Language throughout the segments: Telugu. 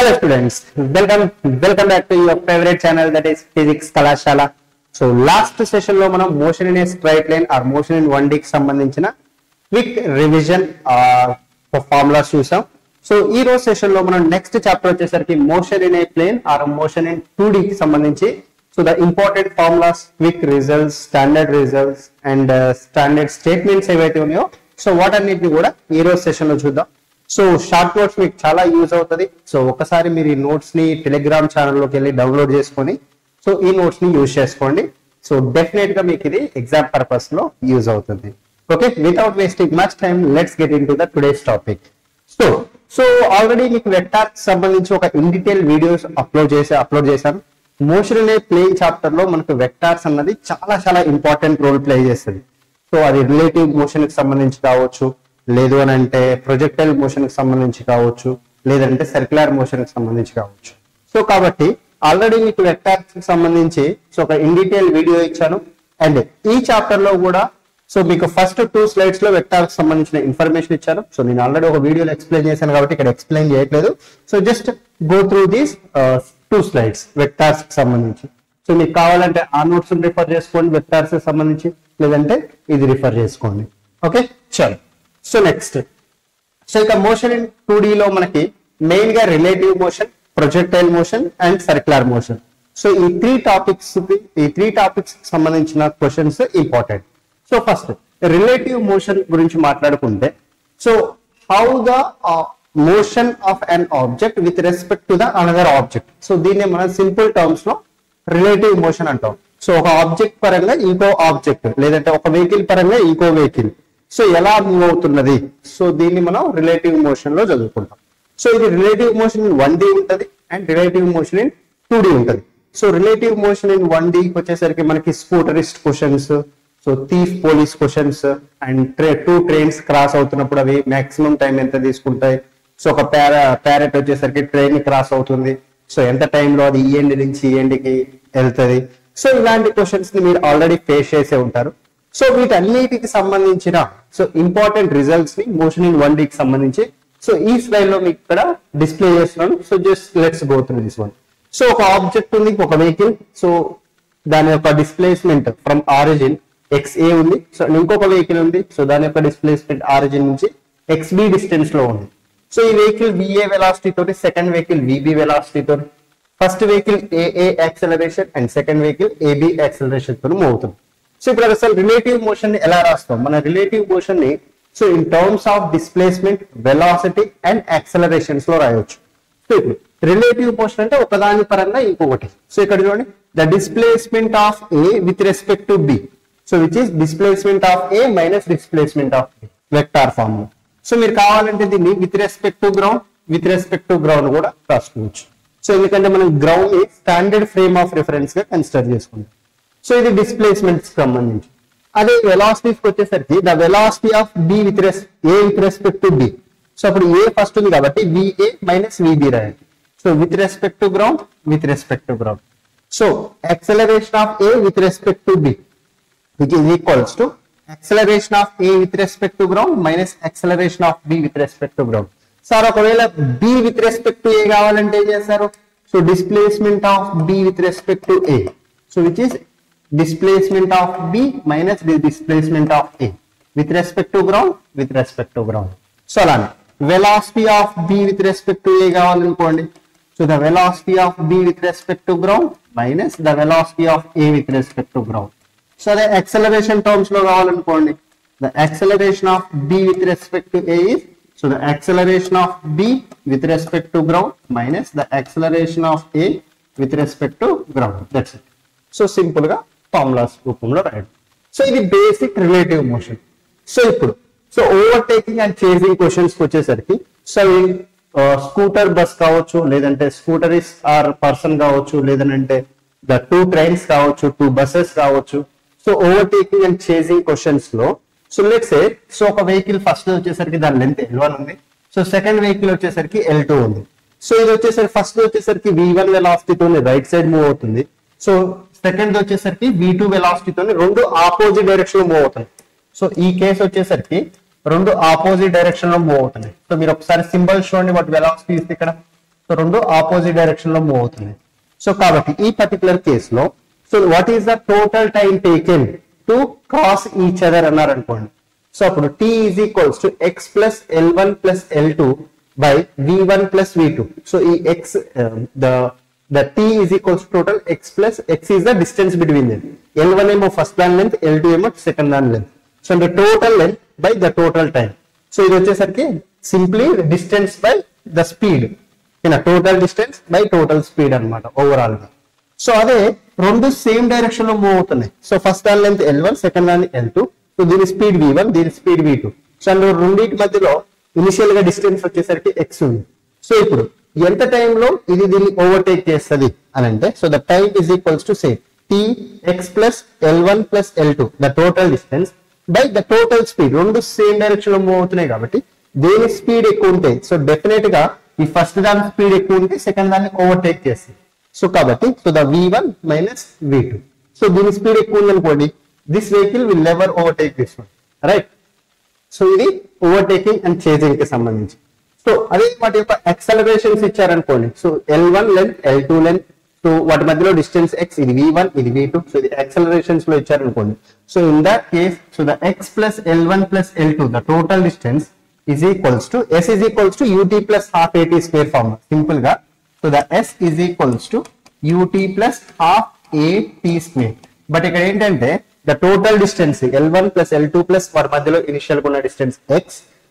Hello students, welcome back to your favorite channel, that is Physics Kalashala. So last session lo manam motion in a straight line or motion in 1D ki sambandhinchina quick revision for formulas chusam. So ee roju session lo manam next chapter vachesariki motion in a plane or motion in 2D ki sambandhinchi so the important formulas, quick results, and standard statements evaithe unnayo so వాటన్నిటిని కూడా ఈ రోజు సెషన్ లో చూద్దాం. సో షార్ట్ నోట్స్ మీకు చాలా యూజ్ అవుతుంది. సో ఒకసారి మీరు ఈ నోట్స్ ని టెలిగ్రామ్ ఛానల్లోకి వెళ్ళి డౌన్లోడ్ చేసుకొని సో ఈ నోట్స్ ని యూజ్ చేసుకోండి. సో డెఫినెట్ గా మీకు ఇది ఎగ్జామ్ పర్పస్ లో యూజ్ అవుతుంది. Okay, without wasting much time let's get in to the today's topic. So already మీకు వెక్టార్ సంబంధించి ఒక ఇన్ డీటెయిల్ వీడియోస్ అప్లోడ్ చేశాను. మోషన్ అనే ప్లేన్ చాప్టర్ లో మనకు వెక్టార్స్ అన్నది చాలా ఇంపార్టెంట్ రోల్ ప్లే చేస్తుంది. సో అది రిలేటివ్ మోషన్ కి సంబంధించి కావచ్చు, లేదు అని అంటే ప్రొజెక్టైల్ మోషన్ కి సంబంధించి కావచ్చు, లేదంటే సర్క్యులర్ మోషన్ కి సంబంధించి కావచ్చు. సో కాబట్టి ఆల్రెడీ మీకు వెక్టార్స్ కి సంబంధించి సో ఒక ఇన్ డీటెయిల్ వీడియో ఇచ్చాను. అండ్ ఈ చాప్టర్ లో కూడా సో మీకు ఫస్ట్ 2 స్లైడ్స్ లో వెక్టార్ కి సంబంధించిన ఇన్ఫర్మేషన్ ఇచ్చాను. సో నేను ఆల్రెడీ ఒక వీడియోలో ఎక్స్ప్లెయిన్ చేశాను కాబట్టి ఇక్కడ ఎక్స్ప్లెయిన్ చేయట్లేదు. So just go through these 2 slides vectors కి సంబంధించి. సో మీకు కావాలంటే ఆ నోట్స్ రిఫర్ చేసుకోండి వెక్టార్స్ కి సంబంధించి, లేదంటే ఇది రిఫర్ చేసుకోండి. ఓకే చలో. సో నెక్స్ట్ సో ఇక మోషన్ ఇన్ 2D లో మనకి మెయిన్ గా relative motion, projectile motion and circular motion. So ఈ త్రీ టాపిక్స్ సంబంధించిన questions important. So first relative motion గురించి మాట్లాడుకుంటే so how the motion of an object with respect to the another object. So దీన్ని మనం సింపుల్ టర్మ్స్ లో రిలేటివ్ మోషన్ అంటాం. సో ఒక ఆబ్జెక్ట్ పరంగా ఇంకో ఆబ్జెక్ట్, లేదంటే ఒక వెహికల్ పరంగా ఇంకో వెహికల్ సో ఎలా మూవ్ అవుతున్నది, సో దీన్ని మనం రిలేటివ్ మోషన్ లో చదువుకుంటాం. సో ఇది రిలేటివ్ మోషన్ ఇన్ 1D ఉంటది and relative motion in 2D ఉంటది. So relative motion in 1D వచ్చేసరికి మనకి scooterist questions, so thief police questions and 2 trains cross అవుతున్నప్పుడు అవి మాక్సిమం టైం ఎంత తీసుకుంటాయి. సో ఒక ప్యారెట్ వచ్చేసరికి ట్రైన్ క్రాస్ అవుతుంది, సో ఎంత టైంలో అది ఈ ఎండ్ నుంచి ఈ ఎండ్కి వెళ్తుంది. సో ఇలాంటి క్వశ్చన్స్ ని మీరు ఆల్రెడీ ఫేస్ చేసే ఉంటారు. సో వీటన్నిటికి సంబంధించిన సో ఇంపార్టెంట్ రిజల్ట్స్ ని మోషన్ ఇన్ 1D కి సంబంధించి సో ఈ స్లైడ్ లో మీకు ఇక్కడ డిస్ప్లే చేస్తున్నాను. So just let's go through this one. So ఒక ఆబ్జెక్ట్ ఉంది, ఒక వెహికల్. సో దాని యొక్క డిస్ప్లేస్మెంట్ ఫ్రమ్ ఆరిజిన్ XA ఉంది. సో ఇంకొక వెహికల్ ఉంది, సో దాని యొక్క డిస్ప్లేస్మెంట్ ఆరిజిన్ నుంచి XB డిస్టెన్స్ లో ఉంది. సో ఈ వెహికల్ VA వెలాసిటీ తోటి, సెకండ్ వెహికల్ VB వెలాసిటీ తోటి, first vehicle AA acceleration and second vehicle AB acceleration తో మూవ్ అవుతుంది. సో ఇప్పుడు అసలు రిలేటివ్ మోషన్ ని ఎలా రాస్తాం? మన రిలేటివ్ మోషన్ ని so in terms of displacement, velocity and accelerations లో రాయొచ్చు. సో ఇప్పుడు రిలేటివ్ మోషన్ అంటే ఒకదాని పరంగా ఇంకొకటి. సో ఇక్కడ చూడండి, the displacement of A with respect to B, so which is displacement of A minus displacement of B vector form లో. సో మీరు కావాలంటే దీన్ని విత్ రెస్పెక్ట్ టు గ్రౌండ్ కూడా రాసుకోవచ్చు. సో ఎందుకంటే మనం గ్రౌండ్ ని స్టాండర్డ్ ఫ్రేమ్ ఆఫ్ రిఫరెన్స్ గా కన్సిడర్ చేసుకుంటాం. సో ఇది డిస్ప్లేస్మెంట్ సంబంధించి. అదే వెలాసిటీస్ వచ్చేసరికి the velocity of B with respect to B. So అప్పుడు A ఫస్ట్ ఉంది కాబట్టి VA మైనస్ VB రాయాలి. So with respect to ground. So acceleration of A with respect to B which is equals to acceleration of A with respect to ground minus acceleration of B with respect to ground. Sir ఒకవేళ B with respect to A కావాలంటే ఏం చేస్తారు? So displacement of B with respect to A, so which is displacement of B minus the displacement of A with respect to ground. So అలానే velocity of B with respect to A కావాలనుకోండి, so the velocity of B with respect to ground minus the velocity of A with respect to ground. So అదే యాక్సలరేషన్ టర్మ్స్ లో కావాలనుకోండి, the acceleration of B with respect to A is so the acceleration of B with respect to ground minus the acceleration of A with respect to ground. That's it. So simple గా ఫార్ములాస్ రూపంలో రాయండి. సో ఇది బేసిక్ రిలేటివ్ మోషన్. సో ఇప్పుడు so overtaking and chasing questions వచ్చేసరికి సో స్కూటర్ బస్ కావచ్చు, లేదంటే స్కూటరిస్ట్ ఆర్ పర్సన్ కావచ్చు, లేదంటే ద 2 ట్రైన్స్ కావచ్చు, 2 బసెస్ కావచ్చు. So overtaking and chasing questions లో సో లెట్స్ సే సో ఒక వెహికల్ ఫస్ట్ వచ్చేసరికి దాని లెంత్ L1 ఉంది, సో సెకండ్ వెహికల్ వచ్చేసరికి L2 ఉంది. సో ఇది వచ్చేసరికి ఫస్ట్ వచ్చేసరికి V1 వెలాసిటీతో రైట్ సైడ్ మూవ్ అవుతుంది. సో సెకండ్ వచ్చేసరికి V2 వెలాసిటీతో రెండు ఆపోజిట్ డైరెక్షన్ లో మూవ్ అవుతుంది. సో ఈ కేసు వచ్చేసరికి రెండు ఆపోజిట్ డైరెక్షన్ లో మూవ్ అవుతున్నాయి. సో మీరు ఒకసారి సింబల్స్ చూడండి, వాటి వెలాసిటీ ఇక్కడ. సో సో రెండు ఆపోజిట్ డైరెక్షన్ లో మూవ్ అవుతున్నాయి. సో కాబట్టి ఈ పర్టికులర్ కేసులో so what is the total time taken to cross each other అన్నారు అనుకోండి. సో అప్పుడు t is equals to x plus L1 plus L2 by V1 plus V2. So ఈ x the t is equals to total x plus x is the distance between them. L1 ఏమో ఫస్ట్ దాని లెంత్, L2 ఏమో సెకండ్ దాని length. So the total length by the total time. So ఇది వచ్చేసరికి simply distance by the speed, total distance by total speed అనమాట ఓవరాల్ గా. సో అదే రెండు సేమ్ డైరెక్షన్ లో మూవ్ అవుతున్నాయి. సో ఫస్ట్ దాని లెంత్ L1, సెకండ్ దాని L2. సో దీని స్పీడ్ V1, దీని స్పీడ్ V2. సో అందులో రెండింటి మధ్యలో ఇనిషియల్ గా డిస్టెన్స్ వచ్చేసరికి x ఉంది. సో ఇప్పుడు ఎంత టైంలో ఇది దీన్ని ఓవర్టేక్ చేస్తుంది అని అంటే, so the time is equals to say t x plus L1 plus L2 the total distance by the total speed. రెండు సేమ్ డైరెక్షన్ లో మూవ్ అవుతున్నాయి కాబట్టి దేని స్పీడ్ ఎక్కువ ఉంటే సో డెఫినెట్ గా ఈ ఫస్ట్ దాని స్పీడ్ ఎక్కువ ఉంటే సెకండ్ దాన్ని ఓవర్టేక్ చేస్తుంది. సో కాబట్టి so the V1 minus V2. So దీని స్పీడ్ ఎక్కువ ఉందనుకోండి, this vehicle will never overtake this one, right. So ఇది ఓవర్టేకింగ్ అండ్ చేజింగ్ కి సంబంధించి. సో అదే వాటి యొక్క యాక్సలరేషన్స్ ఇచ్చారనుకోండి. So L1 length, L2 length, so వాటి మధ్యలో డిస్టెన్స్ x, ఇది V1, ఇది V2. సో ఇది యాక్సలరేషన్స్ లో ఇచ్చారనుకోండి. So in that case so the x plus L1 plus L2 the total distance is equals to s is equals to ut plus half at square formula simple గా. So the s is equals to ut plus half at square. But ఇక్కడ ఏంటంటే the total distance L1 plus L2 plus వాటి మధ్యలో ఇనిషియల్ ఉన్న డిస్టెన్స్ x.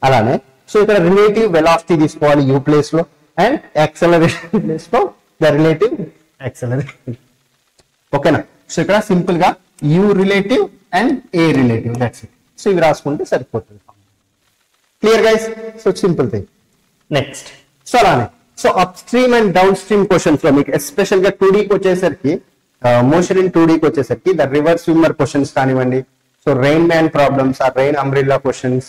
అలానే సో ఇక్కడ రిలేటివ్ వెలాసిటీ తీసుకోవాలి u ప్లేస్ లో, అండ్ యాక్సలరేషన్ ప్లేస్ లో ద రిలేటివ్ యాక్సలరేషన్. ఓకేనా. సో ఇక్కడ సింపుల్ గా u relative and a relative, that's it. So ఇవి రాసుకుంటే సరిపోతుంది. Clear guys. So simple thing. Next so అలానే so up stream and down stream questions లో మీకు ఎస్పెషల్ గా 2Dకి వచ్చేసరికి మోషన్ ఇన్ 2Dకి వచ్చేసరికి ద రివర్ స్విమ్మర్ క్వశ్చన్స్ కానివ్వండి, సో రెయిన్ మ్యాన్ ప్రాబ్లమ్స్, ఆ rain umbrella questions,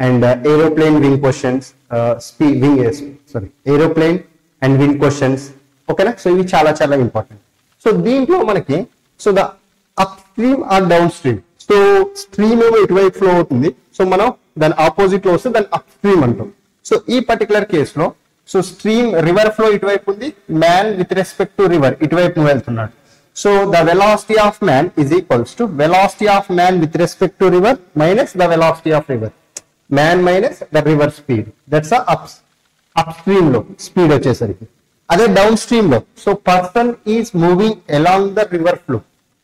and aeroplane wing questions, aeroplane and wing questions. ఓకేనా. సో ఇవి చాలా చాలా ఇంపార్టెంట్. సో దీంట్లో మనకి so the up stream are down stream. So stream ఏమో ఇటువైపు ఫ్లో అవుతుంది, సో మనం దాని ఆపోజిట్ లో వస్తే దాన్ని అప్ స్ట్రీమ్ అంటాం. సో ఈ పర్టికులర్ కేసులో సో స్ట్రీమ్ రివర్ ఫ్లో ఇటువైపు ఉంది, man with respect to river ఇటువైపు వెళ్తున్నాడు. So the velocity of man is equals to velocity of man with respect to river minus the velocity of river, man minus the river speed. That's up stream లో స్పీడ్ వచ్చేసరికి. అదే డౌన్ స్ట్రీమ్ లో so person is moving along the river flow.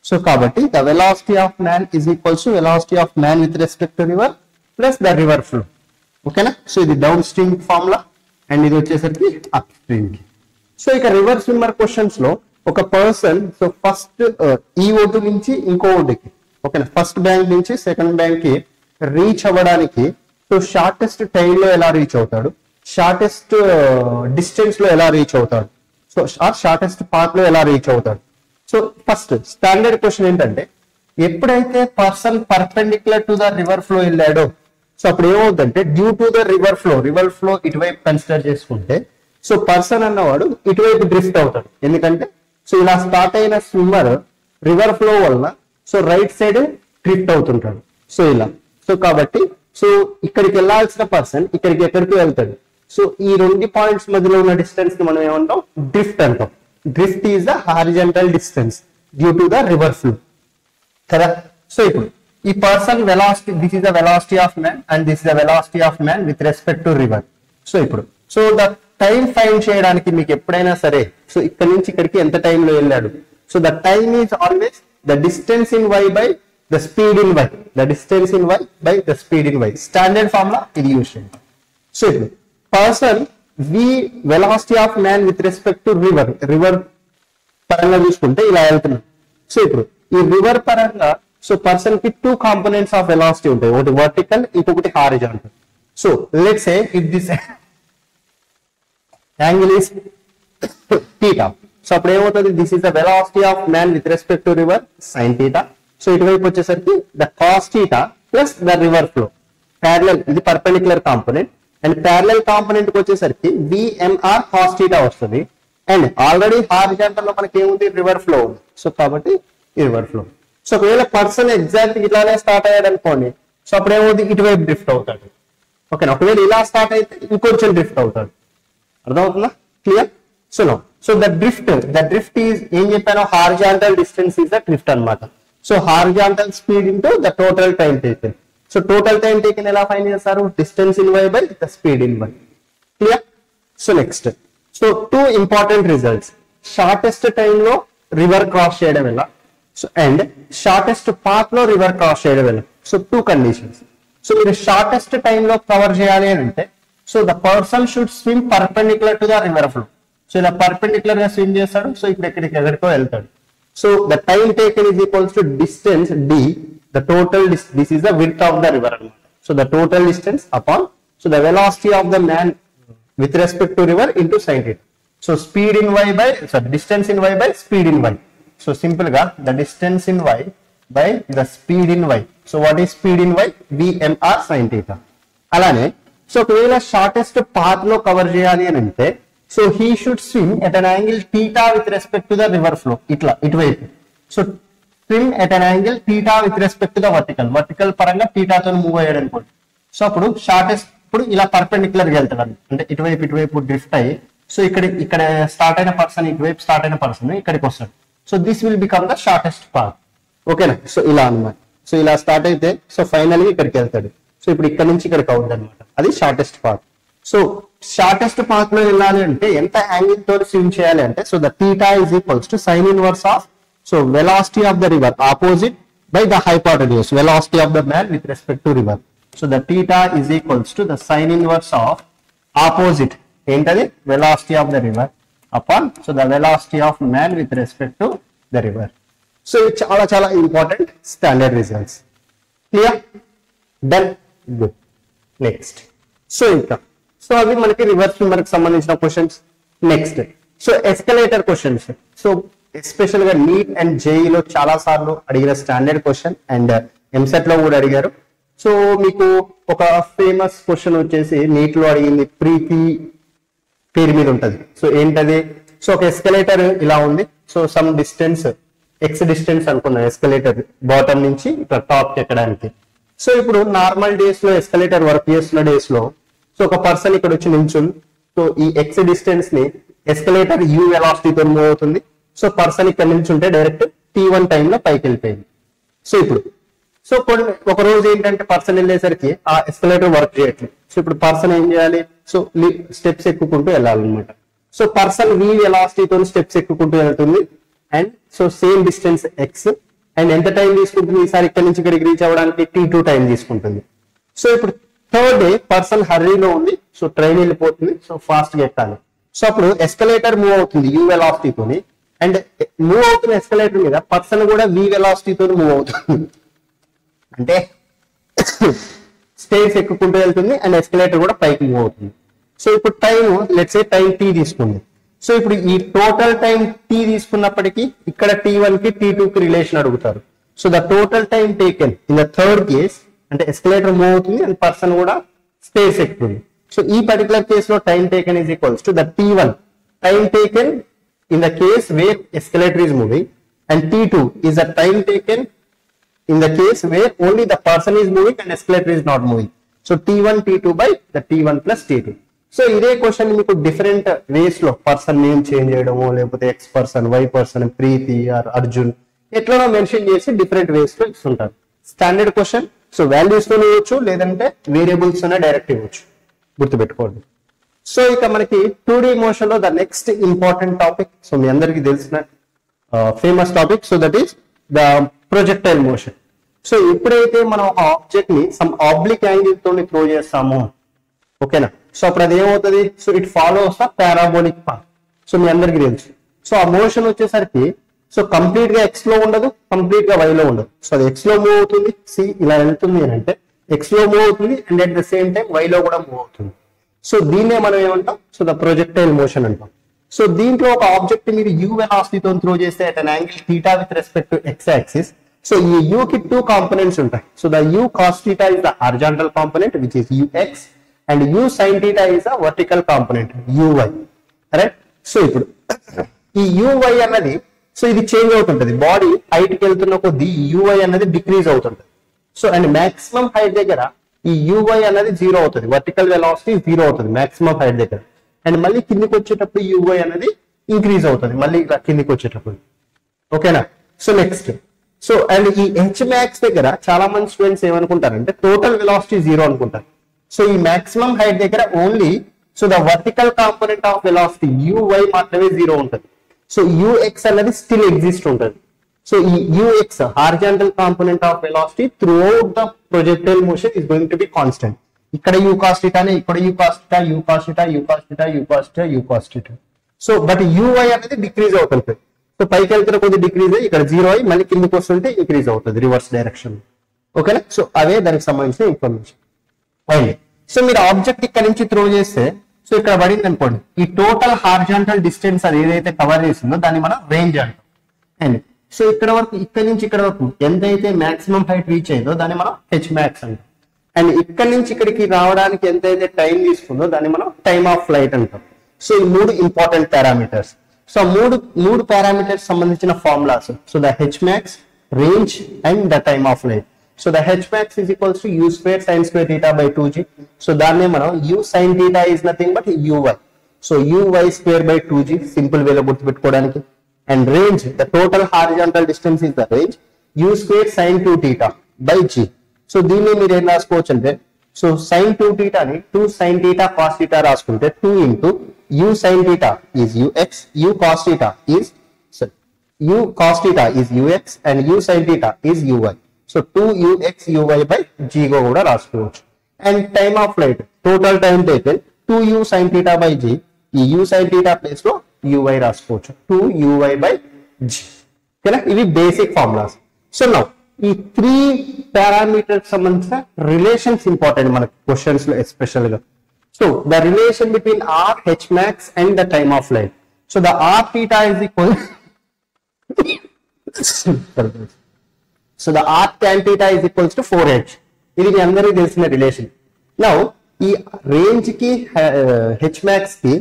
So కాబట్టి the velocity of man is equals to velocity of man with respect to river plus the river flow. ఓకేనా. సో ఇది డౌన్ స్ట్రీమ్ ఫార్ములా, అండ్ ఇది వచ్చేసరికి అప్ స్ట్రీమ్ కి. సో ఇక రివర్ స్విమ్మర్ క్వశ్చన్స్ లో ఒక పర్సన్ సో ఫస్ట్ ఈ ఒడ్డు నుంచి ఇంకో ఒడ్డుకి, ఓకేనా, ఫస్ట్ బ్యాంక్ నుంచి సెకండ్ బ్యాంక్ కి రీచ్ అవ్వడానికి సో షార్టెస్ట్ టైం లో ఎలా రీచ్ అవుతాడు, షార్టెస్ట్ డిస్టెన్స్ లో ఎలా రీచ్ అవుతాడు, సో షార్టెస్ట్ పాత్ లో ఎలా రీచ్ అవుతాడు. సో ఫస్ట్ స్టాండర్డ్ క్వశ్చన్ ఏంటంటే ఎప్పుడైతే person perpendicular to the river flow వెళ్ళాడో సో అప్పుడు ఏమవుతుందంటే due to the river flow ఇటువైపు కన్సిడర్ చేసుకుంటే సో పర్సన్ అన్నవాడు ఇటువైపు డ్రిఫ్ట్ అవుతాడు. ఎందుకంటే సో ఇలా స్టార్ట్ అయిన స్విమ్మర్ రివర్ ఫ్లో వలన సో రైట్ సైడ్ డ్రిఫ్ట్ అవుతుంటాడు. సో ఇలా సో కాబట్టి సో ఇక్కడికి వెళ్ళాల్సిన పర్సన్ ఇక్కడికి ఎక్కడికి వెళ్తాడు. సో ఈ రెండు పాయింట్స్ మధ్యలో ఉన్న డిస్టెన్స్ ని మనం ఏమంటాం, డ్రిఫ్ట్ అంటాం. Drift is the horizontal distance due to the river flow కదా. సో ఇప్పుడు ఈ person velocity, this is the velocity of man and this is the velocity of man with respect to river. So ఇప్పుడు సో ద టైం ఫైండ్ చేయడానికి మీకు ఎప్పుడైనా సరే సో ఇక్కడ నుంచి ఇక్కడికి ఎంత టైంలో వెళ్ళాడు, so the time is always the distance in why by the speed in Y, the distance in why by the speed in Y. Standard formula ఇది యూజ్ చేయండి. సో ఇప్పుడు person V velocity of man with respect to river పరంగా చూసుకుంటే ఇలా వెళ్తున్నాం. సో ఇప్పుడు ఈ రివర్ పరంగా సో పర్సన్ కి 2 కాంపోనెంట్స్ ఆఫ్ వెలాసిటీ ఉంటాయి, ఒకటి వర్టికల్ ఇంకొకటి horizontal. So let's say if this angle is θ, so అప్పుడు ఏమవుతుంది, this is the velocity of man with respect to river sin θ. So ఇటువైపు వచ్చేసరికి the cos θ plus the river flow parallel, ఇది perpendicular component, and parallel component కి వచ్చేసరికి VMR cos θ వస్తుంది. అండ్ ఆల్రెడీ హారిజాంటల్ లో మనకి ఏముంది, రివర్ ఫ్లో ఉంది. సో కాబట్టి రివర్ ఫ్లో. సో ఒకవేళ పర్సన్ ఎగ్జాక్ట్ ఇట్లానే స్టార్ట్ అయ్యాడు అనుకోండి, సో అప్పుడు ఏమవుతుంది, ఇటువైపు డ్రిఫ్ట్ అవుతాడు. ఓకేనా. ఒకవేళ ఇలా స్టార్ట్ అయితే ఇంకొంచెం డ్రిఫ్ట్ అవుతాడు. అర్థమవుతుందా, clear. So no, so the drift is ఏం చెప్పాను, horizontal distance is the drift అన్నమాట. So horizontal speed into the total time taken. So total time taken ఎలా ఫైండ్ చేస్తారు, distance in why by the speed in y. Clear. So next, so 2 important results, shortest time లో రివర్ క్రాస్ చేయడం ఎలా, సో అండ్ షార్టెస్ట్ పాత్ లో రివర్ క్రాస్ చేయడం ఎలా. So 2 conditions. సో మీరు షార్టెస్ట్ టైమ్ లో కవర్ చేయాలి అని అంటే, so the person should swim perpendicular to the river flow. So ఇలా పర్పెండిక్యులర్ గా స్విమ్ చేస్తాడు, సో ఇప్పుడు ఎక్కడికో వెళ్తాడు. So the time taken is equals to distance d, the total this is the width of the river అన్నమాట. So the total distance upon, so the velocity of the man with respect to river into sin theta. So speed in y by, sorry, distance in y by speed in y. So simple ga the distance in y by the speed in y. So what is speed in y? VMR sin theta. Alane, so ఒకవేళ షార్టెస్ట్ పాత్ లో కవర్ చేయాలి అని అంటే, so he should swim at an angle theta with respect to the river flow. ఇట్లా ఇటువైపు. So swim at an angle theta with respect to the vertical పరంగా theta తో మూవ్ అయ్యాడు అనుకోండి. సో అప్పుడు షార్టెస్ట్ ఇప్పుడు ఇలా పర్పెండిక్యులర్ గా వెళ్తాడు, అంటే ఇటువైపు డ్రిఫ్ట్ అయ్యి, సో ఇక్కడ స్టార్ట్ అయిన పర్సన్, ఇటువైపు స్టార్ట్ అయిన పర్సన్ ఇక్కడికి వస్తాడు. So this will become the shortest path. ఓకేనా. సో ఇలా అన్నమాట. సో ఇలా స్టార్ట్ అయితే, సో ఫైనల్ ఇక్కడికి వెళ్తాడు. సో ఇప్పుడు ఇక్కడ నుంచి ఇక్కడికి అవుతుంది అనమాట, అది shortest path. So shortest path లో వెళ్ళాలి అంటే ఎంత యాంగిల్ తో స్విమ్ చేయాలి అంటే, so the theta is equals to sine inverse of, so velocity of the river opposite by the hypotenuse velocity of the man with respect to river. So the theta is equals to the sin inverse of opposite ఏంటది, velocity of the river upon, so the velocity of man with respect to the river. So ఇది చాలా important standard results. Clear, done, good. Next, so ఇంకా సో అవి మనకి రివర్ స్విమ్మర్ కి సంబంధించిన questions. Next, so escalator questions. So special గా నీట్ అండ్ జేఈ లో చాలా సార్లు అడిగిన స్టాండర్డ్ క్వశ్చన్, అండ్ ఎంసెట్ లో కూడా అడిగారు. సో మీకు ఒక ఫేమస్ క్వశ్చన్ వచ్చేసి నీట్ లో అడిగింది, ప్రీతి పేరు మీద ఉంటది. సో ఏంటది, సో ఒక ఎస్కలేటర్ ఇలా ఉంది. So some distance X distance అనుకున్నాం ఎస్కలేటర్ బాటమ్ నుంచి ఇక్కడ టాప్ కి ఎక్కడానికి. సో ఇప్పుడు నార్మల్ డేస్ లో ఎస్కలేటర్ వర్క్ చేస్తున్న డేస్ లో, సో ఒక పర్సన్ ఇక్కడ వచ్చి నిల్చుని, సో ఈ ఎక్స్ డిస్టెన్స్ ని ఎస్కలేటర్ యూ వెలాసిటీతో మూవ్ అవుతుంది. సో పర్సన్ ఇక్కడ నిల్చుంటే డైరెక్ట్ T1 టైంలో పైకి వెళ్ళిపోయింది. సో ఇప్పుడు సో ఒక రోజు ఏంటంటే పర్సన్ వెళ్ళేసరికి ఆ ఎస్కలేటర్ వర్క్ చేయట్లేదు. సో ఇప్పుడు పర్సన్ ఏం చేయాలి, సో స్టెప్స్ ఎక్కుకుంటూ వెళ్ళాలన్నమాట. సో పర్సన్ వి వెలాసిటీతో స్టెప్స్ ఎక్కుకుంటూ వెళ్తుంది, and so same distance X, and ఎంత టైం తీసుకుంటుంది ఈసారి ఇక్కడ నుంచి ఇక్కడికి రీచ్ అవ్వడానికి T2 టైం తీసుకుంటుంది. సో ఇప్పుడు థర్డ్ డే పర్సన్ హర్రీలో ఉంది, సో ట్రైన్ వెళ్ళిపోతుంది, సో ఫాస్ట్ గా ఎక్కాలి. సో అప్పుడు ఎస్కలేటర్ మూవ్ అవుతుంది యూ వెలాసిటీతోని, అండ్ మూవ్ అవుతున్న ఎస్కలేటర్ మీద పర్సన్ కూడా వి వెలాసిటీతో మూవ్ అవుతుంది, అంటే స్టేర్స్ ఎక్కుకుంటూ వెళ్తుంది అండ్ ఎస్కలేటర్ కూడా పైకి మూవ్ అవుతుంది. సో ఇప్పుడు time let's say time T తీసుకుంది. సో ఇప్పుడు ఈ టోటల్ టైం T తీసుకున్నప్పటికీ ఇక్కడ T1 కి T2 కి రిలేషన్ అడుగుతారు. So the total time taken in the third case, అంటే ఎస్కలేటర్ మూవ్ అవుతుంది అండ్ పర్సన్ కూడా స్టేర్స్ ఎక్కుతుంది. సో ఈ పర్టికులర్ కేస్ లో time taken is equals to the T1 time taken in the case where escalator is moving, and T2 is the time taken in the case where only the person is moving and escalator is not moving. So T1 T2 by the T1 plus T2. So ఇదే క్వశ్చన్ మీకు డిఫరెంట్ వేస్ లో పర్సన్ నేమ్ చేంజ్ చేయడమో, లేకపోతే X person, Y person, Preeti or Arjun ఎట్లనో మెన్షన్ చేసి డిఫరెంట్ వేస్ లో ఇస్తుంటారు. Standard question. సో వాల్యూస్ తో ఇవ్వచ్చు, లేదంటే వేరియబుల్స్ తోనే డైరెక్ట్ ఇవ్వచ్చు, గుర్తుపెట్టుకోండి. సో ఇక మనకి 2D మోషన్ లో the next important topic, so మీ అందరికి తెలిసిన famous topic, so that is the projectile motion. So ఎప్పుడైతే మనం ఒక ఆబ్జెక్ట్ ని సమ్ ఆబ్లిక్ యాంగిల్ తోని త్రో చేస్తామో, ఓకేనా, సో అప్పుడు అది ఏమవుతుంది, so it follows the parabolic path. So మీ అందరికి తెలుసు. సో ఆ మోషన్ వచ్చేసరికి సో కంప్లీట్ గా ఎక్స్ లో ఉండదు, కంప్లీట్ గా వై లో ఉండదు. సో అది ఎక్స్ లో మూవ్ అవుతుంది, సి ఇలా వెళ్తుంది అని అంటే ఎక్స్ లో మూవ్ అవుతుంది, and at the same time y లో కూడా మూవ్ అవుతుంది. సో దీన్నే మనం ఏమంటాం, సో ద ప్రొజెక్టైల్ మోషన్ అంటాం. సో దీంట్లో ఒక ఆబ్జెక్ట్ మీరు యూ వెలాసిటీతో త్రో చేస్తే at an angle theta with respect to x axis. So ఈ యూ కి 2 కాంపోనెంట్స్ ఉంటాయి. So the u cos theta is the horizontal component which is ux, and u sin theta is the vertical component uy. Right. So ఇప్పుడు ఈ uy అన్నది, సో ఇది చేంజ్ అవుతుంటది, బాడీ హైట్ కి వెళ్తున్న కొద్దీ uy అన్నది డిక్రీజ్ అవుతుంటది. సో అండ్ మాక్సిమం హైట్ దగ్గర ఈ uy అన్నది 0 అవుతుంది, వర్టికల్ వెలాసిటీ 0 అవుతుంది మాక్సిమం హైట్ దగ్గర. అండ్ మళ్ళీ కిందికి వచ్చేటప్పుడు uy అనేది ఇంక్రీజ్ అవుతుంది మళ్ళీ ఇలా కిందికి వచ్చేటప్పుడు. ఓకేనా? సో నెక్స్ట్, సో అండ్ ఈ హెచ్ మ్యాక్స్ దగ్గర చాలా మంది స్టూడెంట్స్ ఏమనుకుంటారంటే టోటల్ వెలాసిటీ 0 అనుకుంటారు. సో ఈ మాక్సిమం హైట్ దగ్గర only so the vertical component of velocity uy మాత్రమే 0 ఉంటుంది. సో ux అనేది స్టిల్ ఎగ్జిస్ట్ ఉంటుంది. సో ఈ ux horizontal component of velocity through out the projectile motion is going to be constant. ఇక్కడ u cos θ నే ఇక్కడ u cos θ, u cos θ, u cos θ, u cos θ, u cos θ. So but uy అనేది డిక్రీజ్ అవుతుంది. సో పైకి వెళ్తున్న కొద్ది డిక్రీజ్ అయ్యి ఇక్కడ 0 అయ్యి మళ్ళీ కిందికి వస్తుంటే ఇంక్రీజ్ అవుతుంది రివర్స్ డైరెక్షన్. ఓకేనా? సో అవే దానికి సంబంధించిన ఇన్ఫర్మేషన్. అండ్ సో మీరు ఆబ్జెక్ట్ ఇక్కడ నుంచి త్రో చేస్తే సో ఇక్కడ పడింది అనుకోండి, ఈ టోటల్ హారిజాంటల్ డిస్టెన్స్ అది ఏదైతే కవర్ చేసిందో దాన్ని మనం రేంజ్ అంటాం. అండ్ సో ఇక్కడ వరకు ఇక్కడ నుంచి ఇక్కడ వరకు ఎంతైతే మాక్సిమం హైట్ రీచ్ అయిందో దాన్ని మనం హెచ్ మ్యాక్స్ అంటాం. అండ్ ఇక్కడ నుంచి ఇక్కడికి రావడానికి ఎంతైతే టైం తీసుకుందో దాన్ని మనం టైమ్ ఆఫ్ ఫ్లైట్ అంటాం. సో ఈ 3 ఇంపార్టెంట్ పారామీటర్స్. సో మూడు పారామీటర్స్ సంబంధించిన formulas. So the h max, range and the time of flight. So the h max is equals to u square sin square theta by 2g. So దాన్నే మనం u sin theta is nothing but uy. So uy square by 2g simple way లో గుర్తుపెట్టుకోవడానికి. And range, the total horizontal distance is the range u square sin 2 theta by g. So దీన్ని మీరు ఏం రాసుకోవచ్చు అంటే సో sin 2 theta ని 2 sin theta cos theta రాసుకుంటే 2 into u sin theta is ux, u cos theta is ux and u sin theta is uy. So 2ux uy by g గా కూడా రాసుకోవచ్చు. And time of flight, total time taken 2u sin theta by g. ఈ u sin theta ప్లేస్ లో uy రాసుకోవచ్చు, 2uy by g. ఓకేనా? ఇవి బేసిక్ ఫార్ములాస్. సో నౌ ఈ 3 పారామీటర్స్ సంబంధించిన రిలేషన్స్ ఇంపార్టెంట్ మనకి క్వశ్చన్స్ లో ఎస్పెషల్ గా. So the relation between r h max and the time of flight. So the r theta is equal so the r tan theta is equals to 4h. ఇది మీ అందరికీ తెలిసిన రిలేషన్. నౌ ఈ రేంజ్ కి హెచ్ మ్యాక్స్ కి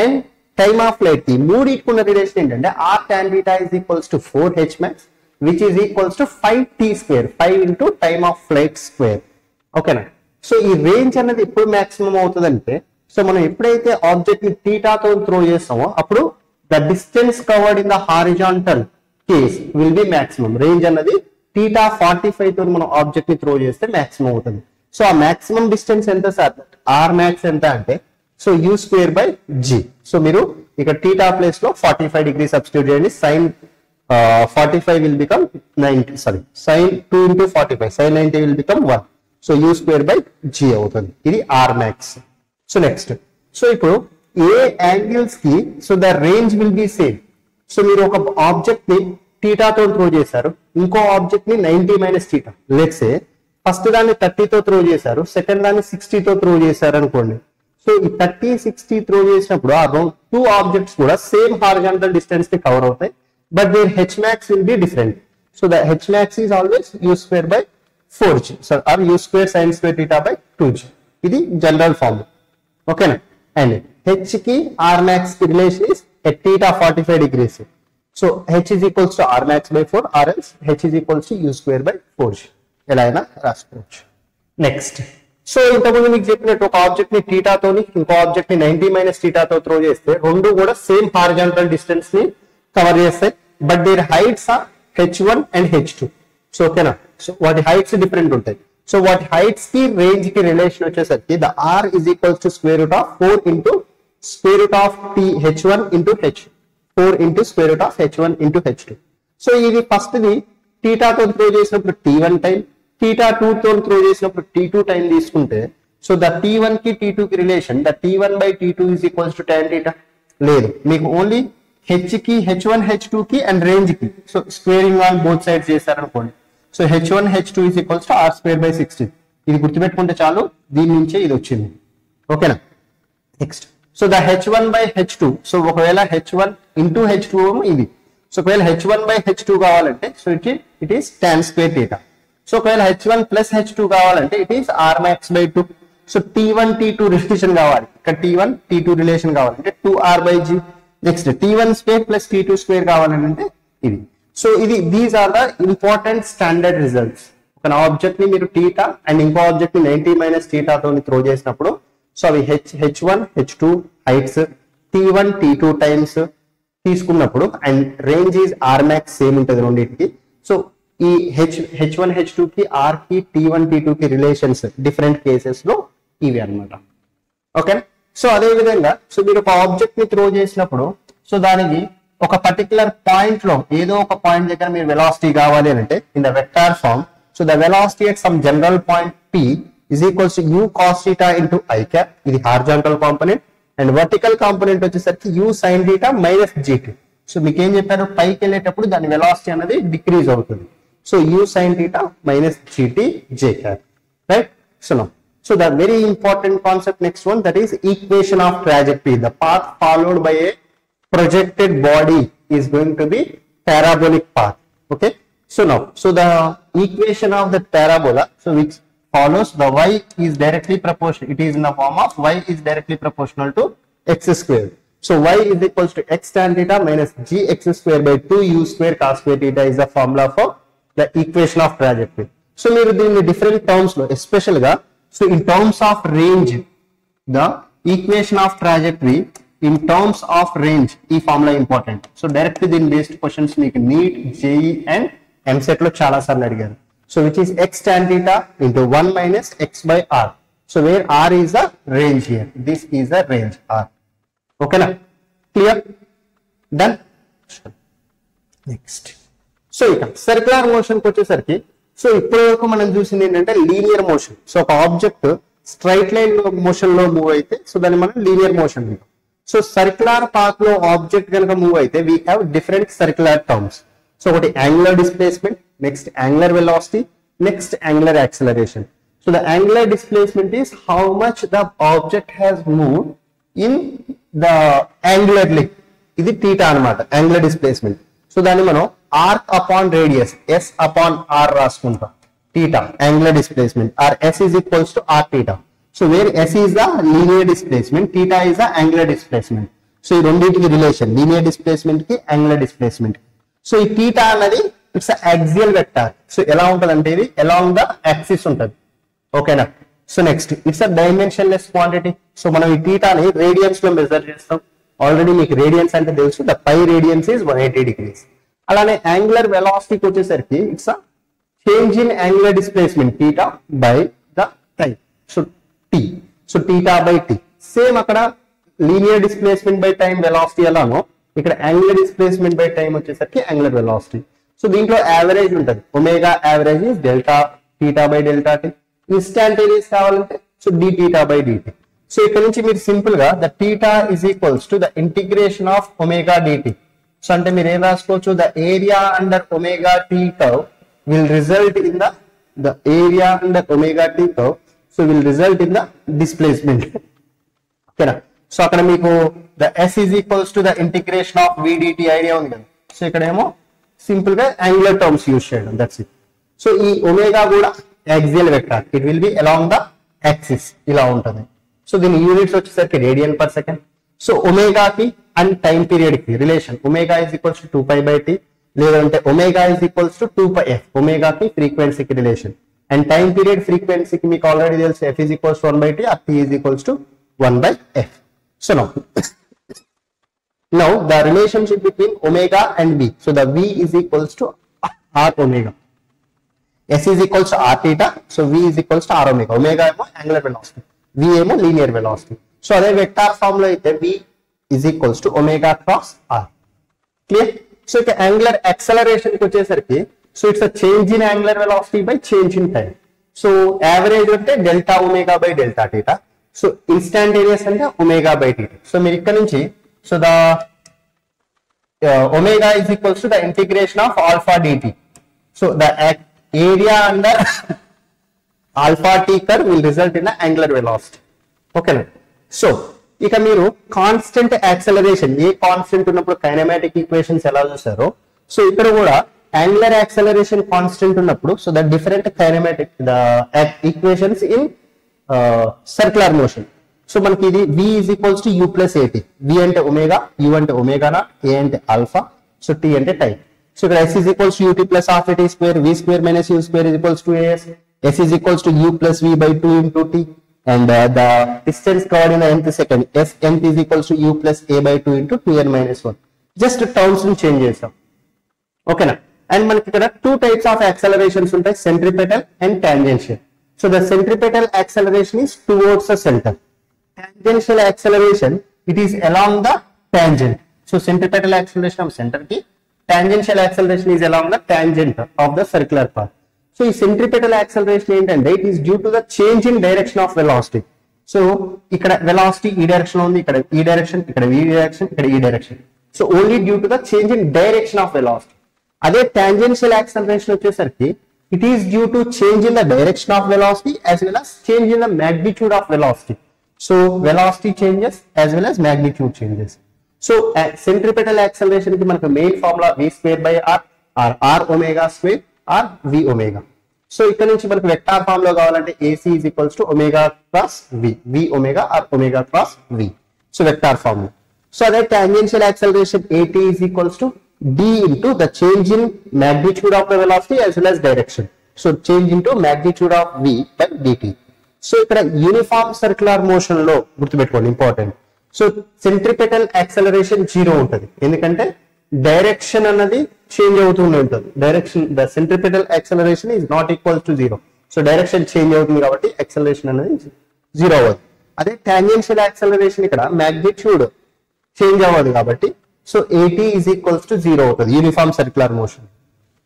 అండ్ టైమ్ ఆఫ్ ఫ్లైట్ కి మూడింటికి ఉన్న రిలేషన్ ఏంటంటే r tan theta is equals to 4h max which is equals to 5t square, 5 into time of flight square. ఓకేనా? సో ఈ రేంజ్ అనేది ఎప్పుడు మాక్సిమం అవుతుందంటే సో మనం ఎప్పుడైతే ఆబ్జెక్ట్ ని థీటాతో త్రో చేస్తామో అప్పుడు the distance covered in the horizontal case will be maximum. Range అన్నది θ 45 తో మనం ఆబ్జెక్ట్ ని త్రో చేస్తే మాక్సిమం అవుతుంది. సో ఆ మాక్సిమం డిస్టెన్స్ ఎంత సార్? r max ఎంత అంటే so u square by g. So మీరు ఇక్కడ θ ప్లేస్ లో 45 డిగ్రీ సబ్స్టిట్యూట్ చేయండి. sin 45 will become 90, sorry, sin 2 into 45, sin 90 will become 1. So u square by g అవుతుంది. ఇది r max. So next, so ఇప్పుడు ఏ యాంగిల్స్ కి so the range will be same. So మీరు ఒక ఆబ్జెక్ట్ ని థీటాతో త్రో చేశారు, ఇంకో ఆబ్జెక్ట్ ని 90 minus theta, let's say first దాన్ని 30 తో త్రో చేశారు, సెకండ్ దాన్ని 60 తో త్రో చేశారు అనుకోండి. సో ఈ 30, 60 త్రో చేసినప్పుడు ఆ 2 ఆబ్జెక్ట్స్ కూడా సేమ్ హారిజాంటల్ డిస్టెన్స్ ని కవర్ అవుతాయి, but their h max will be different. So the h max is always u square by 4g, so or u square sin square theta by 2g. ఇది జనరల్ ఫార్మ్. ఓకేనా? అండ్ హెచ్ కి r max కి relation is at theta 45 degrees. So h is equals to r max by 4 or else h is equals to u square by 4g. ఎలా అయినా రాసుకోవచ్చు. నెక్స్ట్, సో ఇంతకుముందు మీకు చెప్పినట్టు ఒక ఆబ్జెక్ట్ ని థీటా తోని ఇంకో ఆబ్జెక్ట్ ని 90 మైనస్ థీటా తో త్రో చేస్తే రెండు కూడా సేమ్ హారిజాంటల్ డిస్టెన్స్ ని కవర్ చేస్తాయి, but their heights are h1 and h2. So ఓకేనా? సో వాటి హైట్స్ డిఫరెంట్ ఉంటాయి. సో వాటి హైట్స్ కి రేంజ్ కి రిలేషన్ వచ్చేసరికి the r is equals to square root of 4 into square root of h1 into h, 4 into square root of h1 into h2. So ఇది ఫస్ట్ ది థీటా తో త్రో చేసినప్పుడు t1 టైం, థీటా 2 తో త్రో చేసినప్పుడు t2 టైం తీసుకుంటే సో ద t1 కి t2 కి relation the t1 by t2 is equals to tan theta. లేదు, మీకు ఓన్లీ h కి h1 h2 కి అండ్ రేంజ్ కి so squaring on both sides చేశారనుకోండి. So h1 h2 is equals to r square by 16. ఇది గుర్తుపెట్టుకుంటే చాలు, దీని నుంచే ఇది వచ్చింది. ఓకేనా? Next, so the h1 by h2, so ఒకవేళ h1 into h2 ఇది, సో ఒకవేళ h1 by h2 కావాలంటే so it is tan square theta. So ఒకవేళ h1 plus h2 కావాలంటే it is r max by 2. So t1 t2 relation కావాలి, ఇక్కడ t1 t2 రిలేషన్ కావాలంటే 2r by g. Next t1 square plus t2 square కావాలంటే ఇది. సో ఇది these are the important standard results. ఒక ఆబ్జెక్ట్ ని మీరు థీటా అండ్ ఇంకో ఆబ్జెక్ట్ ని 90 మైనస్ థీటా తో త్రో చేసినప్పుడు సో అవి h1 h2 heights, t1 t2 times, తీసుకున్నప్పుడు and range is r max same ఉంటుంది రెండింటికి. సో ఈ హెచ్1 హెచ్2 కి ఆర్ కి T1 T2 కి రిలేషన్స్ డిఫరెంట్ కేసెస్ లో ఇవి అన్నమాట. ఓకే, సో అదే విధంగా సో మీరు ఒక ఆబ్జెక్ట్ ని త్రో చేసినప్పుడు సో దానికి ఒక పర్టికులర్ పాయింట్ లో ఏదో ఒక పాయింట్ దగ్గర మీరు వెలాసిటీ కావాలి అంటే in the vector form so the velocity at some general point P is equals to u cos theta into I cap, ఇది horizontal component, and vertical component వచ్చేసరికి u sin theta minus gt. So మీకు ఏం చెప్పారు, పైకి వెళ్ళేటప్పుడు దాని వెలాసిటీ అనేది డిక్రీజ్ అవుతుంది. So u sin theta minus gt j cap, right? So now, so the very important concept next one, that is equation of trajectory. The path followed by a projected body is going to be parabolic path. Okay, so now, so the equation of the parabola, so which follows the y is directly proportional, it is in the form of y is directly proportional to x square. So y is equals to x tan theta minus gx square by 2 u square cos square theta is the formula for the equation of trajectory. So మీరు దీన్ని different terms లో especially గా so in terms of range, the equation of trajectory in terms of range ఈ ఫార్ములా ఇంపార్టెంట్. సో డైరెక్ట్ దీని బేస్డ్ క్వశ్చన్స్ మీకు నీట్, జేఈ అండ్ ఎంసెట్ లో చాలా సార్లు అడిగారు. So which is x tan theta into 1 minus x by r. So where r is the range here. This is the range r. Okay na? Clear? Done? Next. So ఇక సర్క్యులర్ మోషన్ కి వచ్చేసరికి సో ఇప్పటి వరకు మనం చూసింది ఏంటంటే లీనియర్ మోషన్. సో ఒక ఆబ్జెక్ట్ స్ట్రైట్ లైన్ మోషన్ లో మూవ్ అయితే సో దాన్ని మనం లీనియర్ మోషన్ అంటాం. సో సర్క్యులర్ పాత్ లో ఆబ్జెక్ట్ కనుక మూవ్ అయితే we have different circular terms. So ఒకటి angular displacement, next angular velocity, next angular acceleration. So the angular displacement is how much the object has moved in the angular leg. ఇది థీటా అన్నమాట యాంగులర్ డిస్ప్లేస్మెంట్. సో దాన్ని మనం arc upon radius s upon r రాసుకుంటాం. Theta angular displacement r s is equals to r theta. So where s is the linear displacement, theta is the angular displacement. So ఈ రెండింటికి రిలేషన్ లీనియర్ డిస్ప్లేస్మెంట్ కి యాంగులర్ డిస్ప్లేస్మెంట్. సో ఈ థీటా అన్నది ఇట్స్ యాక్సియల్ వెక్టార్. సో ఎలా ఉంటుంది అంటే ఇది అలాంగ్ ద యాక్సిస్ ఉంటుంది. ఓకేనా? So next it's a dimensionless quantity. So మనం ఈ థీటాని రేడియన్స్ లో మెజర్ చేస్తాం. ఆల్రెడీ మీకు రేడియన్స్ అంటే తెలుసు, the pi radians is 180 degrees. అలానే యాంగులర్ వెలాసిటీకి వచ్చేసరికి it's a change in angular displacement theta by the time. So t, so theta by t. Same అక్కడ linear displacement by time velocity ఎలానో ఇక్కడ యాంగులర్ డిస్ప్లేస్మెంట్ బై టైం వచ్చేసరికి యాంగులర్ వెలాసిటీ. సో దీంట్లో యావరేజ్ ఉంటుంది, omega average is delta theta by delta t. Instantaneous కావాలంటే so D theta by dt. So ఇక్కడ నుంచి మీరు సింపుల్ గా the theta is equals to the integration of omega dt. So అంటే మీరు ఏం రాసుకోవచ్చు, the area under omega t curve will result in the area under omega t curve so will result in the displacement. ఓకేనా? సో అక్కడ మీకు the s is equals to the integration of vdt idea ఉంది కదా. సో ఇక్కడ ఏమో సింపుల్ గా యాంగులర్ టర్మ్స్ యూజ్ చేయడం, దట్స్ ఇట్. సో ఈ ఒమేగా కూడా axial vector, it will be along the axis ఇలా ఉంటుంది. సో దీని యూనిట్స్ వచ్చేసరికి రేడియన్ పర్ సెకండ్. సో ఒమేగాకి అండ్ టైం పీరియడ్ కి relation omega is equals to 2π/t, లేదంటే omega is equals to 2πf. ఒమేగాకి ఫ్రీక్వెన్సీకి రిలేషన్ అండ్ టైం పీరియడ్ ఫ్రీక్వెన్సీకి మీకు ఆల్రెడీ తెలుసు, f is equals to 1/t or t is equals to 1/f. So now the relationship between omega and v. So the v is equals to r omega. S is equals to r theta. So v is equals to r omega. Omega ఏమో angular velocity, v ఏమో linear velocity. So అదే వెక్టార్ ఫార్మ్ లో అయితే v is equals to omega cross r. Clear? So ఇక angular acceleration కి వచ్చేసరికి so it's a change in angular velocity by change in time. So average అంటే delta omega by delta theta. So instantaneous అంటే omega by theta. So మీరు ఇక్కడ నుంచి so the omega is equals to the integration of alpha dt. So the area under alpha t curve will result in the angular velocity. Okay na? So ఇక మీరు కాన్స్టెంట్ యాక్సలరేషన్, ఏ కాన్స్టెంట్ ఉన్నప్పుడు కైనమాటిక్ ఈక్వేషన్స్ ఎలా చూసారో సో ఇక్కడ కూడా యాంగులర్ యాక్సలరేషన్ కాన్స్టెంట్ ఉన్నప్పుడు so the different kinematic the equations in circular motion. So మనకి ఇది v is equals to u plus at. v అంటే ఒమేగా, u అంటే ఒమేగా నాట్, a అంటే ఆల్ఫా, సో t అంటే టైం. సో ఇక్కడ s is equals to ut plus half at square, v square minus u square is equals to as. s is equals to u plus v by 2 into t, and the distance covered in the nth second, s nth is equals to u plus a by 2 into 2n minus 1. Just terms ని చేంజ్ చేసాం. ఓకేనా. అండ్ మనకి ఇక్కడ టూ టైప్స్ ఆఫ్ యాక్సలరేషన్స్ ఉంటాయి, centripetal and tangential. So the centripetal acceleration is towards the center. Tangential acceleration, it is along the tangent. So centripetal acceleration of center ki, tangential acceleration is along the tangent of the circular path. So ఈ centripetal acceleration ఏంటంటే it is due to the change in direction of velocity. So ఇక్కడ velocity ఈ డైరెక్షన్ లో ఉంది, ఇక్కడ ఈ డైరెక్షన్, ఇక్కడ ఈ డైరెక్షన్, ఇక్కడ ఈ direction. So only due to the change in direction of velocity. అదే టాంజెన్షియల్ యాక్సలరేషన్ వచ్చేసరికి it is due to change in the direction of velocity as well as change in the magnitude of velocity. So velocity changes as well as magnitude changes. So centripetal acceleration కి మనకు main formula v square by r or r omega square or v omega. సో ఇక్కడ నుంచి మనకు వెక్టార్ ఫామ్ లో కావాలంటే AC is equals to omega cross v, v omega or omega cross v. So vector form లో. సో అదే tangential acceleration AT is equals to d into the change in magnitude of the velocity as well as direction. So change into magnitude of v by dt. So ఇక్కడ యూనిఫామ్ సర్క్యులర్ మోషన్ లో గుర్తుపెట్టుకోండి, ఇంపార్టెంట్. సో సెంట్రిపెటల్ యాక్సలరేషన్ 0 ఉంటుంది, ఎందుకంటే డైరెక్షన్ అన్నది చేంజ్ అవుతూనే ఉంటుంది. Direction, the centripetal acceleration is not equal to 0. So direction change అవుతుంది కాబట్టి యాక్సలరేషన్ అనేది 0 అవ్వదు. అదే టాంజెన్షియల్ యాక్సలరేషన్ ఇక్కడ మ్యాగ్నిట్యూడ్ చేంజ్ అవ్వదు కాబట్టి so AT is equals to 0 అవుతుంది, uniform circular motion.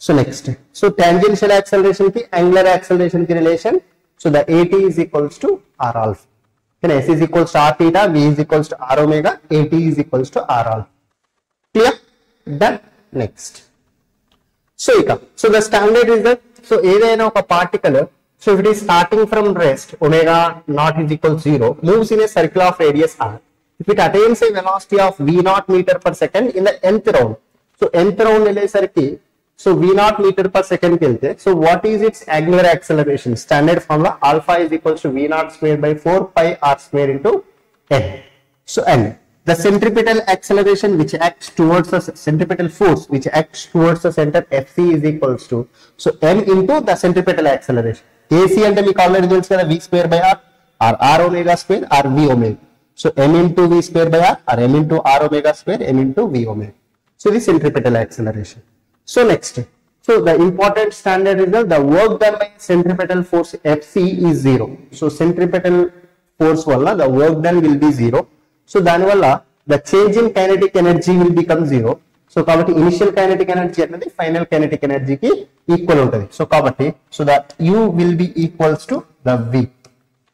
So next, so tangential acceleration కి యాంగులర్ యాక్సలరేషన్ కి relation, so the AT is equals to R alpha. S is equals to R theta, V is equals to R omega, AT is equals to R alpha. Clear? Done. Next. So the standard is that, so ఏదైనా ఒక particle, so if it is starting from rest, omega naught is equal to 0, moves in a circle of radius r. If it attains a velocity of v naught meter per second in the nth round, so nth round వెళ్ళేసరికి so v naught meter per second కి వెళ్తే, so what is its angular acceleration? Standard formula alpha is equals to v naught square by 4 pi r square into n. So n, the centripetal acceleration which acts towards the centripetal force which acts towards the center Fc is equals to, so m into the centripetal acceleration. AC అంటే మీకు ఆల్రెడీ తెలుసు కదా, v square by r or r omega square or v omega. So m into v square by r or m into r omega square, m into v omega. So the centripetal acceleration. So next, so the important standard is that the work done by centripetal force Fc is 0. So centripetal force వల్ల the work done will be 0. So దానివల్ల the change in kinetic energy will become 0. So కాబట్టి initial kinetic energy అనేది final kinetic energy కి ఈక్వల్ ఉంటుంది. సో కాబట్టి so that u will be equals to the v.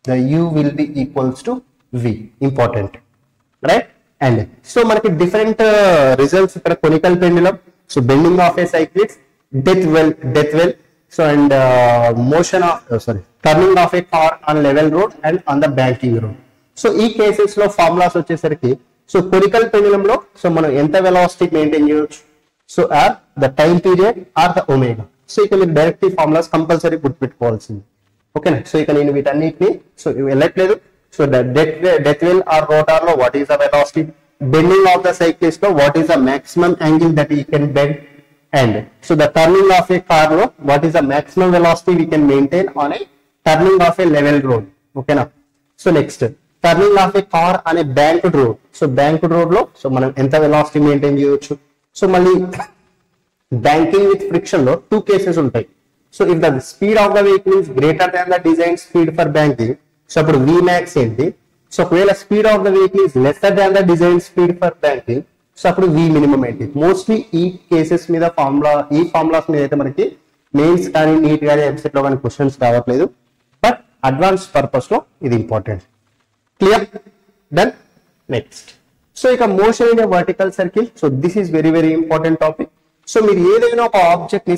The u will be equals to v. Important, right? And so మనకి different results ఇక్కడ conical pendulum, so bending of a cyclist, death well, so and motion of turning of a car on level road and on the banking road. So ఈ కేసెస్ లో ఫార్ములాస్ వచ్చేసరికి, సో కొనికల్ పెండులం లో సో మనం ఎంత వెలాసిటీ మెయింటైన్ చేయొచ్చు, so or the time period or the omega. So ఇక మీరు డైరెక్ట్ ఫార్ములాస్ కంపల్సరీ గుర్తుపెట్టుకోవాల్సింది. ఓకేనా. సో ఇక నేను వీటన్నిటిని సో వెళ్ళట్లేదు. So death well or rotor లో what is the velocity, bending of the cyclist లో what is the maximum angle that you can bend, and so the turning of a car లో what is the maximum velocity we can maintain on a turning of a level road. ఓకేనా. So next, turning of a car అనే banked road, so banked road లో సో మనం ఎంత వెలాసిటీ మెయింటైన్ చేయొచ్చు. సో మళ్ళీ బ్యాంకింగ్ విత్ ఫ్రిక్షన్ లో 2 కేసెస్ ఉంటాయి. So if the speed of the vehicle is greater than the design speed for banking, so అప్పుడు V max ఏంటి. సో ఒకవేళ speed of the vehicle is lesser than the design speed for banking, so అప్పుడు V minimum ఏంటి. మోస్ట్లీ ఈ కేసెస్ మీద ఈ ఫార్ములాస్ మీద అయితే మనకి మెయిన్స్ కానీ నీట్ కానీ ఎంసెట్ లో కానీ క్వశ్చన్స్ రావట్లేదు, బట్ అడ్వాన్స్ పర్పస్ లో ఇది important. Clear? Done. Next, so ఇక motion in a vertical circle. So this is very very important topic. So మీరు ఏదైనా ఒక ఆబ్జెక్ట్ ని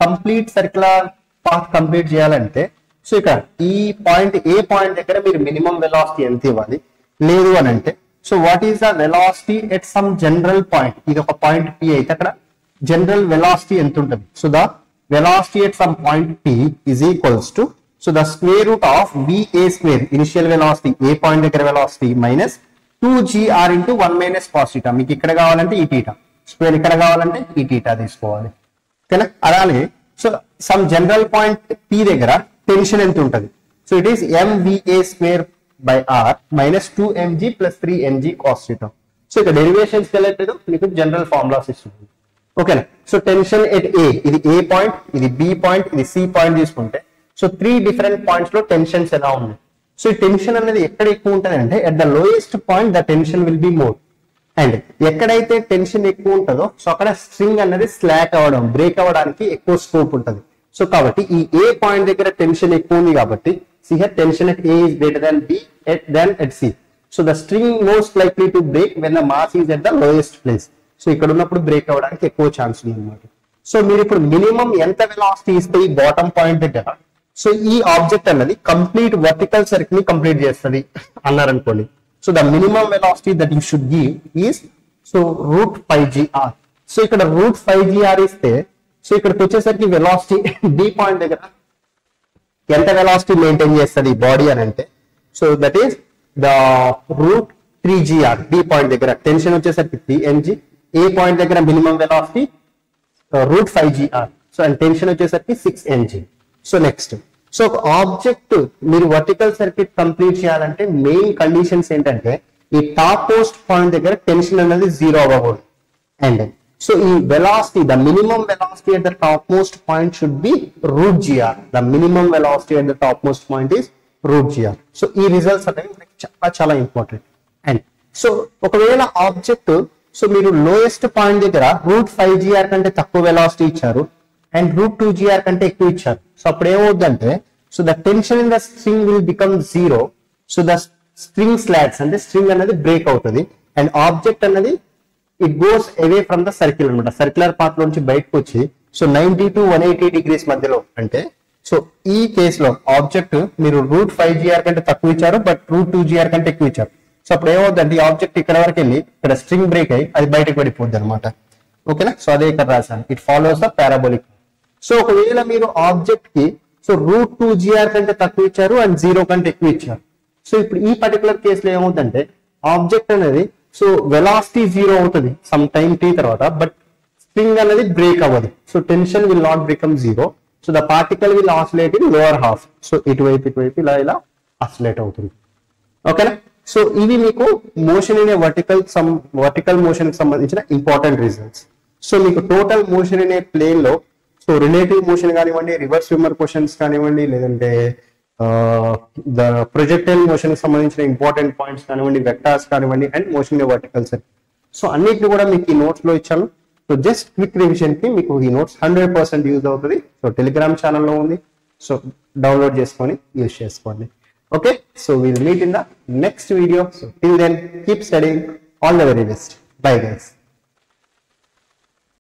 కంప్లీట్ సర్క్యులర్ పాత్ కంప్లీట్ చేయాలంటే, సో ఇక ఈ పాయింట్ ఏ పాయింట్ దగ్గర మీరు మినిమం వెలాసిటీ ఎంత ఇవ్వాలి, లేదు అని అంటే so what is the velocity at some general point. ఇది ఒక పాయింట్ P అయితే అక్కడ జనరల్ వెలాసిటీ ఎంత ఉంటుంది. So the velocity at some point P is equals to, so the square root of VA square, initial velocity A point దగ్గర velocity, minus 2gr into 1 minus cos θ. మీకు ఇక్కడ కావాలంటే ఈ θ స్క్వేర్, ఇక్కడ కావాలంటే ఈ θ తీసుకోవాలి. ఓకేనా. అలానే so some general point P దగ్గర టెన్షన్ ఎంత ఉంటుంది. So it is MVA square by R minus 2mg plus 3mg cos θ. So ఇక్కడ డెరివేషన్స్ వెళ్ళట్లేదు, మీకు జనరల్ ఫార్ములాస్ ఇస్తుంది. ఓకేనా. సో టెన్షన్ ఎట్ ఏ, ఇది ఏ పాయింట్, ఇది బి పాయింట్, ఇది సి పాయింట్ తీసుకుంటే సో 3 డిఫరెంట్ పాయింట్స్ లో టెన్షన్స్ ఎలా ఉన్నాయి. సో ఈ టెన్షన్ అనేది ఎక్కడ ఎక్కువ ఉంటుంది అంటే at the lowest point the tension will be more. And ఎక్కడైతే టెన్షన్ ఎక్కువ ఉంటుందో సో అక్కడ స్ట్రింగ్ అనేది స్లాక్ అవ్వడం, బ్రేక్ అవ్వడానికి ఎక్కువ స్కోప్ ఉంటుంది. సో కాబట్టి ఈ ఏ పాయింట్ దగ్గర టెన్షన్ ఎక్కువ ఉంది కాబట్టి C here tension at A is greater than B than at C. So the string most likely to break when the mass is at the lowest place. So ఇక్కడ ఉన్నప్పుడు బ్రేక్ అవ్వడానికి ఎక్కువ ఛాన్స్ ఉంది అనమాట. సో మీరు ఇప్పుడు మినిమం ఎంత వెలాసిటీ ఇస్తే ఈ బాటమ్ పాయింట్ దగ్గర సో ఈ ఆబ్జెక్ట్ అన్నది కంప్లీట్ వర్టికల్ సర్కిల్ ని కంప్లీట్ చేస్తుంది అన్నారనుకోండి. So the minimum velocity that you should give is so √5gr. So ఇక్కడ √5gr ఇస్తే సో ఇక్కడికి వచ్చేసరికి వెలాసిటీ డి పాయింట్ దగ్గర ఎంత వెలాసిటీ మెయింటైన్ చేస్తుంది బాడీ అని అంటే so that is the √3gr. D point దగ్గర టెన్షన్ వచ్చేసరికి 3mg, ఏ పాయింట్ దగ్గర minimum velocity √5gr. So and tension వచ్చేసరికి 6mg. సో నెక్స్ట్ సో ఒక ఆబ్జెక్ట్ మీరు వర్టికల్ సర్క్యూట్ కంప్లీట్ చేయాలంటే మెయిన్ కండిషన్స్ ఏంటంటే ఈ టాప్ మోస్ట్ పాయింట్ దగ్గర టెన్షన్ అనేది 0 అవ్వకూడదు. అండ్ సో ఈ velocity the minimum velocity at the top most point should be √gr. The minimum velocity at the top most point is √gr. So ఈ రిజల్ట్స్ అనేవి మనకి చాలా చాలా ఇంపార్టెంట్. అండ్ సో ఒకవేళ ఆబ్జెక్ట్ సో మీరు లోయెస్ట్ పాయింట్ దగ్గర √5gr కంటే తక్కువ వెలాసిటీ ఇచ్చారు అండ్ √2gr కంటే ఎక్కువ ఇచ్చారు. సో అప్పుడు ఏమవుతుందంటే so the tension in the string will become 0. So the string slots అంటే స్ట్రింగ్ అనేది బ్రేక్ అవుతుంది అండ్ ఆబ్జెక్ట్ అనేది it goes away from the circle అనమాట. సర్క్యులర్ పాత్ నుంచి బయటకు వచ్చి సో 90 to 180 degrees మధ్యలో అంటే సో ఈ కేసులో ఆబ్జెక్ట్ మీరు √5gr కంటే తక్కువ ఇచ్చారు బట్ √2gr కంటే ఎక్కువ ఇచ్చారు. సో అప్పుడు ఏమవుతుందంటే ఈ ఆబ్జెక్ట్ ఇక్కడ వరకు వెళ్ళి ఇక్కడ స్ట్రింగ్ బ్రేక్ అయ్యి అది బయటకు పడిపోద్ది అనమాట. ఓకేనా. సో అదే ఇక్కడ రాశాను, it follows the parabolic. So ఒకవేళ మీరు ఆబ్జెక్ట్ కి సో √2gr కంటే తక్కువ ఇచ్చారు అండ్ 0 కంటే ఎక్కువ ఇచ్చారు. సో ఇప్పుడు ఈ పర్టికులర్ కేసులో ఏమవుతుందంటే ఆబ్జెక్ట్ అనేది సో వెలాసిటీ 0 అవుతుంది సమ్ టైం t తర్వాత బట్ స్ట్రింగ్ అనేది బ్రేక్ అవ్వదు. So tension will not become 0. So the particle will oscillate in lower half. So ఇటువైపు ఇలా ఆసిలేట్ అవుతుంది. ఓకేనా. సో ఇవి మీకు motion in a vertical motion కి సంబంధించిన ఇంపార్టెంట్ రిజల్ట్స్. సో మీకు total motion in a plane లో సో రిలేటివ్ మోషన్ కానివ్వండి, రివర్స్ స్విమ్మర్ క్వశ్చన్స్ కానివ్వండి, లేదంటే ద ప్రొజెక్టైల్ మోషన్ కి సంబంధించిన ఇంపార్టెంట్ పాయింట్స్ కానివ్వండి, వెక్టార్స్ కానివ్వండి and motion in vertical circle. So అన్నిటిని కూడా మీకు ఈ నోట్స్ లో ఇచ్చాను. సో జస్ట్ క్విక్ రివిజన్ కి మీకు ఈ నోట్స్ 100% యూజ్ అవుతుంది. సో టెలిగ్రామ్ ఛానల్లో ఉంది, సో డౌన్లోడ్ చేసుకొని యూజ్ చేసుకోండి. Okay, so we'll meet in the next video. So till then, keep studying. All the very best. Bye guys.